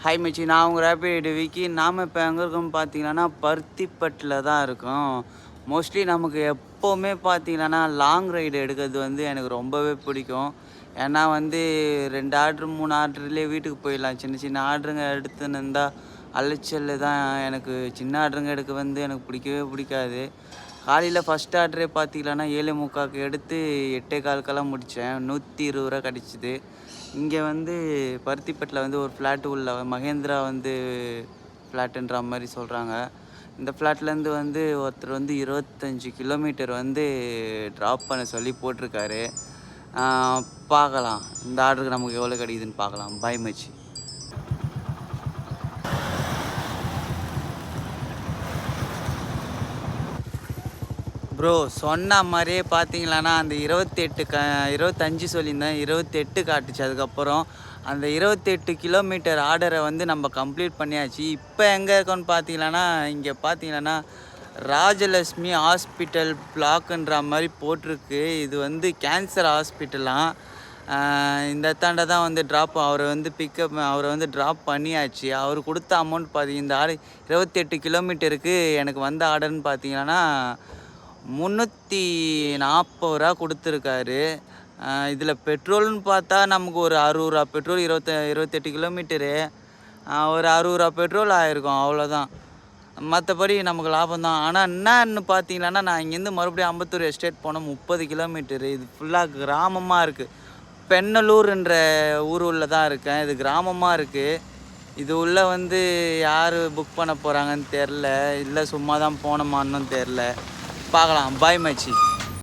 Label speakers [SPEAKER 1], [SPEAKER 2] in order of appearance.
[SPEAKER 1] Hi மச்சி, நான் உங்கள் ரேபிட் விக்கி. நாம் இப்போ எங்கே இருக்கோம்னு பார்த்தீங்கன்னா பருத்திப்பட்டில் தான் இருக்கோம். மோஸ்ட்லி நமக்கு எப்போவுமே பார்த்தீங்கன்னா லாங் ரைடு எடுக்கிறது வந்து எனக்கு ரொம்பவே பிடிக்கும். ஏன்னா வந்து 2 ஆர்ட்ரு 3 ஆர்டர்லேயே வீட்டுக்கு போயிடலாம். சின்ன சின்ன ஆர்டருங்க எடுத்துன்னு இருந்தால் அலைச்சல் தான். எனக்கு சின்ன ஆர்டருங்க எடுக்க வந்து எனக்கு பிடிக்கவே பிடிக்காது. காலையில் ஃபஸ்ட் ஆர்டரே பார்த்தீங்கன்னா 7:45க்கு எடுத்து 8:15 முடித்தேன். 120 ரூபா கிடச்சிது. இங்கே வந்து பருத்திப்பட்டில் வந்து ஒரு ஃப்ளாட்டு உள்ள மகேந்திரா வந்து ஃப்ளாட்டுன்ற மாதிரி சொல்கிறாங்க. இந்த ஃப்ளாட்லேருந்து வந்து ஒருத்தர் வந்து 25 கிலோமீட்டர் வந்து ட்ராப் பண்ண சொல்லி போட்டிருக்காரு. பார்க்கலாம் இந்த ஆர்டருக்கு நமக்கு எவ்வளோ கிடைக்குதுன்னு பார்க்கலாம். பை மச்சி. ப்ரோ சொன்ன மாதிரியே பார்த்தீங்களான்னா அந்த 25 சொல்லியிருந்தேன், 28 காட்டுச்சு. அதுக்கப்புறம் அந்த 28 கிலோமீட்டர் ஆர்டரை வந்து நம்ம கம்ப்ளீட் பண்ணியாச்சு. இப்போ எங்கே இருக்கோன்னு பார்த்தீங்களான்னா, இங்கே பார்த்தீங்கன்னா ராஜலக்ஷ்மி ஹாஸ்பிட்டல் பிளாக்குன்ற மாதிரி போட்டிருக்கு. இது வந்து கேன்சர் ஹாஸ்பிட்டலாம். இந்த தாண்ட தான் வந்து அவரை வந்து ட்ராப் பண்ணியாச்சு. அவர் கொடுத்த அமௌண்ட் பார்த்தீங்க, இந்த ஆர்டர் 28 கிலோமீட்டருக்கு எனக்கு வந்த ஆர்டர்னு பார்த்தீங்கன்னா 340 ரூபா கொடுத்துருக்காரு. இதில் பெட்ரோல்னு பார்த்தா நமக்கு ஒரு 60 ரூபா பெட்ரோல், 28 கிலோமீட்டரு ஒரு 60 ரூபா பெட்ரோல் ஆகிருக்கும், அவ்வளோதான். மற்றபடி நமக்கு லாபம் தான். ஆனால் என்னன்னு பார்த்தீங்கன்னா, நான் இங்கேருந்து மறுபடியும் அம்பத்தூர் எஸ்டேட் போனோம் 30 கிலோமீட்டரு. இது ஃபுல்லாக கிராமமாக இருக்குது. பெண்ணலூர்ன்ற ஊர் உள்ள தான் இருக்கேன். இது கிராமமாக இருக்குது. இது உள்ளே வந்து யார் புக் பண்ண போகிறாங்கன்னு தெரில, இல்லை சும்மா தான் போனோமான்னு தெரில. பார்க்கலாம். பாய் மச்சி.